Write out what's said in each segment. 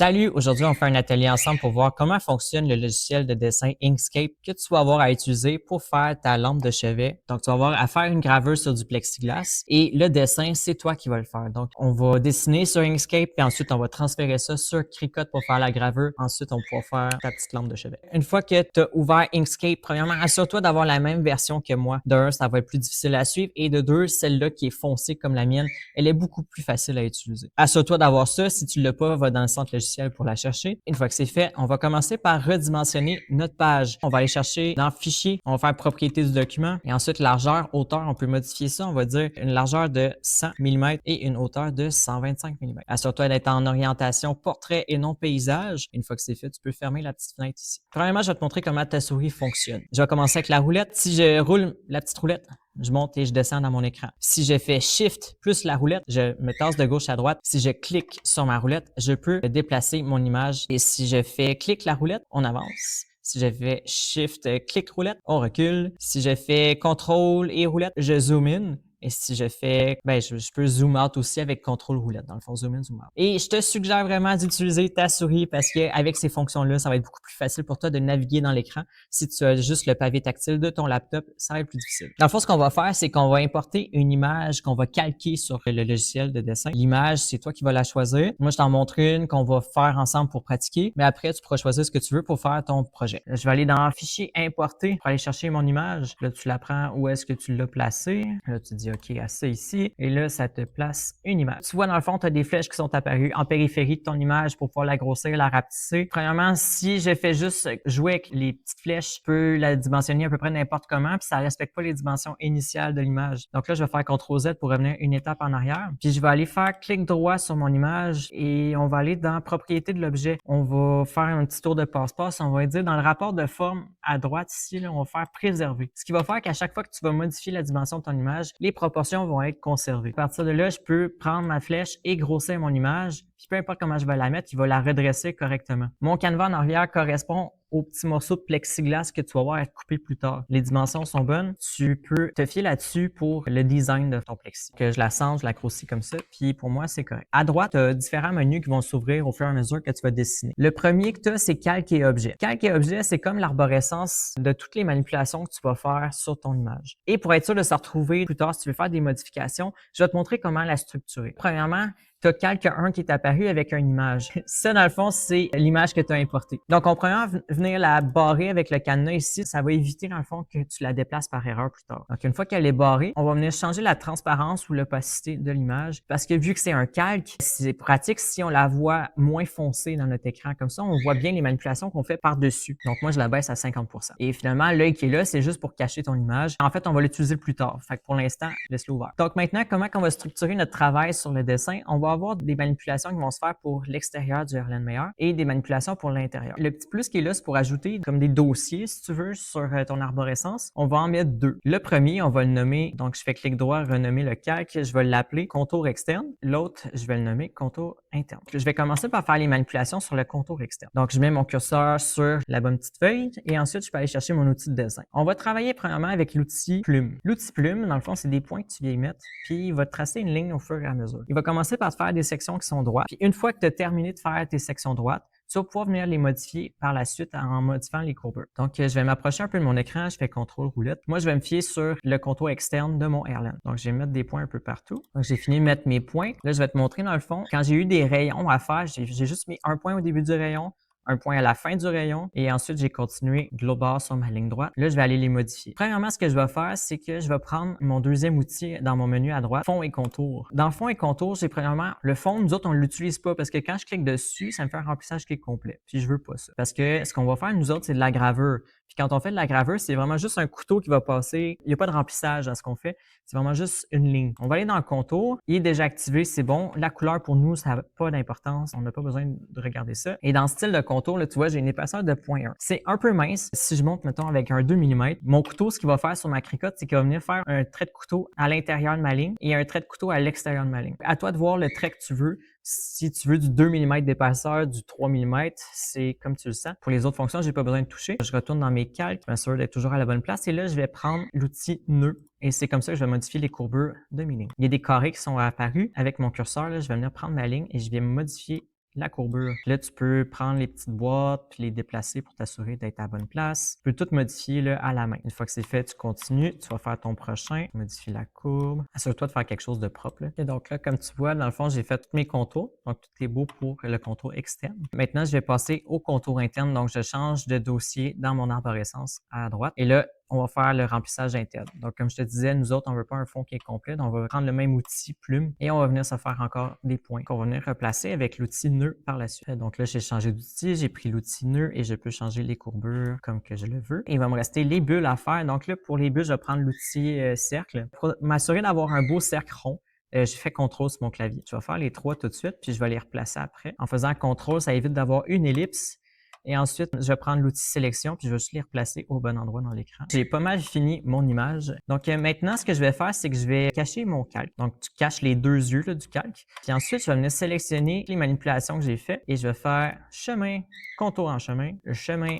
Salut, aujourd'hui on fait un atelier ensemble pour voir comment fonctionne le logiciel de dessin Inkscape que tu vas avoir à utiliser pour faire ta lampe de chevet. Donc tu vas avoir à faire une gravure sur du plexiglas et le dessin, c'est toi qui vas le faire. Donc on va dessiner sur Inkscape et ensuite on va transférer ça sur Cricut pour faire la gravure. Ensuite on pourra faire ta petite lampe de chevet. Une fois que tu as ouvert Inkscape, premièrement, assure-toi d'avoir la même version que moi. De un, ça va être plus difficile à suivre et de deux, celle-là qui est foncée comme la mienne, elle est beaucoup plus facile à utiliser. Assure-toi d'avoir ça. Si tu l'as pas, va dans le centre logiciel pour la chercher. Une fois que c'est fait, on va commencer par redimensionner notre page. On va aller chercher dans Fichier, on va faire Propriété du document et ensuite largeur, hauteur, on peut modifier ça. On va dire une largeur de 100 mm et une hauteur de 125 mm. Assure-toi d'être en orientation portrait et non paysage. Une fois que c'est fait, tu peux fermer la petite fenêtre ici. Premièrement, je vais te montrer comment ta souris fonctionne. Je vais commencer avec la roulette. Si je roule la petite roulette, je monte et je descends dans mon écran. Si je fais Shift plus la roulette, je me tasse de gauche à droite. Si je clique sur ma roulette, je peux déplacer mon image. Et si je fais clic la roulette, on avance. Si je fais Shift, clic roulette, on recule. Si je fais Contrôle et roulette, je zoom in. Et si je fais, je peux zoom out aussi avec contrôle roulette. Dans le fond, zoom in, zoom out. Et je te suggère vraiment d'utiliser ta souris parce qu'avec ces fonctions-là, ça va être beaucoup plus facile pour toi de naviguer dans l'écran. Si tu as juste le pavé tactile de ton laptop, ça va être plus difficile. Dans le fond, ce qu'on va faire, c'est qu'on va importer une image qu'on va calquer sur le logiciel de dessin. L'image, c'est toi qui vas la choisir. Moi, je t'en montre une qu'on va faire ensemble pour pratiquer. Mais après, tu pourras choisir ce que tu veux pour faire ton projet. Je vais aller dans Fichier, Importer pour aller chercher mon image. Là, tu la prends où est-ce que tu l'as placée. Là, tu dis OK à ça ici. Et là, ça te place une image. Tu vois, dans le fond, tu as des flèches qui sont apparues en périphérie de ton image pour pouvoir la grossir, la rapetisser. Premièrement, si je fais juste jouer avec les petites flèches, je peux la dimensionner à peu près n'importe comment, puis ça respecte pas les dimensions initiales de l'image. Donc là, je vais faire CTRL-Z pour revenir une étape en arrière. Puis je vais aller faire clic droit sur mon image et on va aller dans Propriété de l'objet. On va faire un petit tour de passe-passe. On va dire dans le rapport de forme à droite ici, là, on va faire Préserver. Ce qui va faire qu'à chaque fois que tu vas modifier la dimension de ton image, les proportions vont être conservées. À partir de là, je peux prendre ma flèche et grossir mon image. Puis peu importe comment je vais la mettre, il va la redresser correctement. Mon canevas en arrière correspond au petit morceau de plexiglas que tu vas voir être coupé plus tard. Les dimensions sont bonnes. Tu peux te fier là-dessus pour le design de ton plexi. Que je la sens, je la grossis comme ça. Puis pour moi, c'est correct. À droite, tu as différents menus qui vont s'ouvrir au fur et à mesure que tu vas dessiner. Le premier que tu as, c'est Calque et Objet. Calque et Objet, c'est comme l'arborescence de toutes les manipulations que tu vas faire sur ton image. Et pour être sûr de se retrouver plus tard, si tu veux faire des modifications, je vais te montrer comment la structurer. Premièrement, tu as Calque 1 qui est apparu avec une image. Ça, dans le fond, c'est l'image que tu as importée. Donc, on pourrait venir la barrer avec le cadenas ici. Ça va éviter, dans le fond, que tu la déplaces par erreur plus tard. Donc, une fois qu'elle est barrée, on va venir changer la transparence ou l'opacité de l'image parce que vu que c'est un calque, c'est pratique si on la voit moins foncée dans notre écran. Comme ça, on voit bien les manipulations qu'on fait par-dessus. Donc, moi, je la baisse à 50%. Et finalement, l'œil qui est là, c'est juste pour cacher ton image. En fait, on va l'utiliser plus tard. Fait que pour l'instant, laisse-le ouvert. Donc, maintenant, comment on va structurer notre travail sur le dessin? On va avoir des manipulations qui vont se faire pour l'extérieur du Erlenmeyer et des manipulations pour l'intérieur. Le petit plus qui est là, c'est pour ajouter comme des dossiers, si tu veux, sur ton arborescence. On va en mettre deux. Le premier, on va le nommer, donc je fais clic droit, renommer le calque, je vais l'appeler contour externe. L'autre, je vais le nommer contour interne. Je vais commencer par faire les manipulations sur le contour externe. Donc, je mets mon curseur sur la bonne petite feuille et ensuite, je peux aller chercher mon outil de dessin. On va travailler premièrement avec l'outil plume. L'outil plume, dans le fond, c'est des points que tu viens y mettre, puis il va te tracer une ligne au fur et à mesure. Il va commencer par te faire des sections qui sont droites. Puis une fois que tu as terminé de faire tes sections droites, tu vas pouvoir venir les modifier par la suite en modifiant les courbures. Donc, je vais m'approcher un peu de mon écran, je fais CTRL roulette. Moi, je vais me fier sur le contour externe de mon Erlen. Donc, je vais mettre des points un peu partout. Donc, j'ai fini de mettre mes points. Là, je vais te montrer dans le fond, quand j'ai eu des rayons à faire, j'ai juste mis un point au début du rayon, un point à la fin du rayon et ensuite j'ai continué global sur ma ligne droite. Là, je vais aller les modifier. Premièrement, ce que je vais faire, c'est que je vais prendre mon deuxième outil dans mon menu à droite, fond et contour. Dans fond et contour, j'ai premièrement le fond, nous autres, on ne l'utilise pas parce que quand je clique dessus, ça me fait un remplissage qui est complet. Puis je veux pas ça. Parce que ce qu'on va faire, nous autres, c'est de la gravure. Puis quand on fait de la gravure, c'est vraiment juste un couteau qui va passer. Il n'y a pas de remplissage dans ce qu'on fait. C'est vraiment juste une ligne. On va aller dans le contour. Il est déjà activé, c'est bon. La couleur, pour nous, ça n'a pas d'importance. On n'a pas besoin de regarder ça. Et dans le style de contour, là, tu vois, j'ai une épaisseur de 0.1. C'est un peu mince. Si je monte, mettons, avec un 2 mm, mon couteau, ce qu'il va faire sur ma cricotte, c'est qu'il va venir faire un trait de couteau à l'intérieur de ma ligne et un trait de couteau à l'extérieur de ma ligne. À toi de voir le trait que tu veux. Si tu veux du 2 mm d'épaisseur, du 3 mm, c'est comme tu le sens. Pour les autres fonctions, j'ai pas besoin de toucher. Je retourne dans mes calques, je m'assure d'être toujours à la bonne place. Et là, je vais prendre l'outil nœud. Et c'est comme ça que je vais modifier les courbures de mes lignes. Il y a des carrés qui sont apparus. Avec mon curseur, là, je vais venir prendre ma ligne et je vais modifier la courbure. Là, tu peux prendre les petites boîtes puis les déplacer pour t'assurer d'être à la bonne place. Tu peux tout modifier là, à la main. Une fois que c'est fait, tu continues. Tu vas faire ton prochain. Modifie la courbe. Assure-toi de faire quelque chose de propre. Là. Et donc là, comme tu vois, dans le fond, j'ai fait tous mes contours. Donc, tout est beau pour le contour externe. Maintenant, je vais passer au contour interne. Donc, je change de dossier dans mon arborescence à droite. Et là, on va faire le remplissage interne. Donc, comme je te disais, nous autres, on ne veut pas un fond qui est complet. Donc, on va prendre le même outil plume et on va venir se faire encore des points qu'on va venir replacer avec l'outil nœud par la suite. Donc là, j'ai changé d'outil, j'ai pris l'outil nœud et je peux changer les courbures comme que je le veux. Et il va me rester les bulles à faire. Donc là, pour les bulles, je vais prendre l'outil cercle. Pour m'assurer d'avoir un beau cercle rond, je fais CTRL sur mon clavier. Je vais faire les 3 tout de suite, puis je vais les replacer après. En faisant CTRL, ça évite d'avoir une ellipse. Et ensuite, je vais prendre l'outil sélection, puis je vais juste les replacer au bon endroit dans l'écran. J'ai pas mal fini mon image. Donc maintenant, ce que je vais faire, c'est que je vais cacher mon calque. Donc, tu caches les deux yeux là, du calque. Puis ensuite, je vais venir sélectionner les manipulations que j'ai faites et je vais faire chemin, contour en chemin, chemin,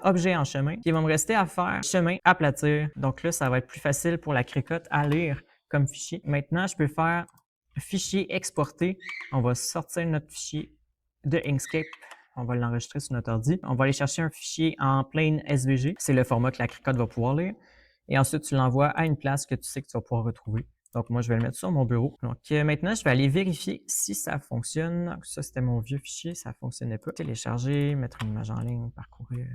objet en chemin. Puis il va me rester à faire chemin, aplatir. Donc là, ça va être plus facile pour la cricotte à lire comme fichier. Maintenant, je peux faire fichier exporter. On va sortir notre fichier de Inkscape. On va l'enregistrer sur notre ordi. On va aller chercher un fichier en plain SVG. C'est le format que la cricotte va pouvoir lire. Et ensuite, tu l'envoies à une place que tu sais que tu vas pouvoir retrouver. Donc, moi, je vais le mettre sur mon bureau. Donc, maintenant, je vais aller vérifier si ça fonctionne. Donc, ça, c'était mon vieux fichier. Ça ne fonctionnait pas. Télécharger, mettre une image en ligne, parcourir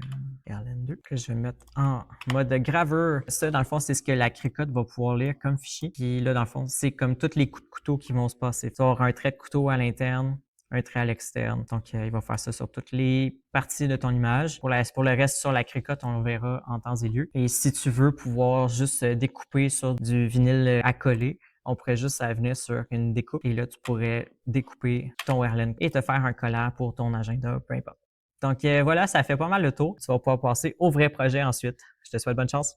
RLN2. Que je vais mettre en mode graveur. Ça, dans le fond, c'est ce que la cricotte va pouvoir lire comme fichier. Puis là, dans le fond, c'est comme tous les coups de couteau qui vont se passer. Tu vas avoir un trait de couteau à l'interne, un trait à l'externe. Donc, il va faire ça sur toutes les parties de ton image. Pour le reste, sur la cricotte, on le verra en temps et lieu. Et si tu veux pouvoir juste découper sur du vinyle à coller, on pourrait juste venir sur une découpe et là, tu pourrais découper ton Erlen et te faire un collant pour ton agenda, peu importe. Donc, voilà, ça fait pas mal le tour. Tu vas pouvoir passer au vrai projet ensuite. Je te souhaite bonne chance.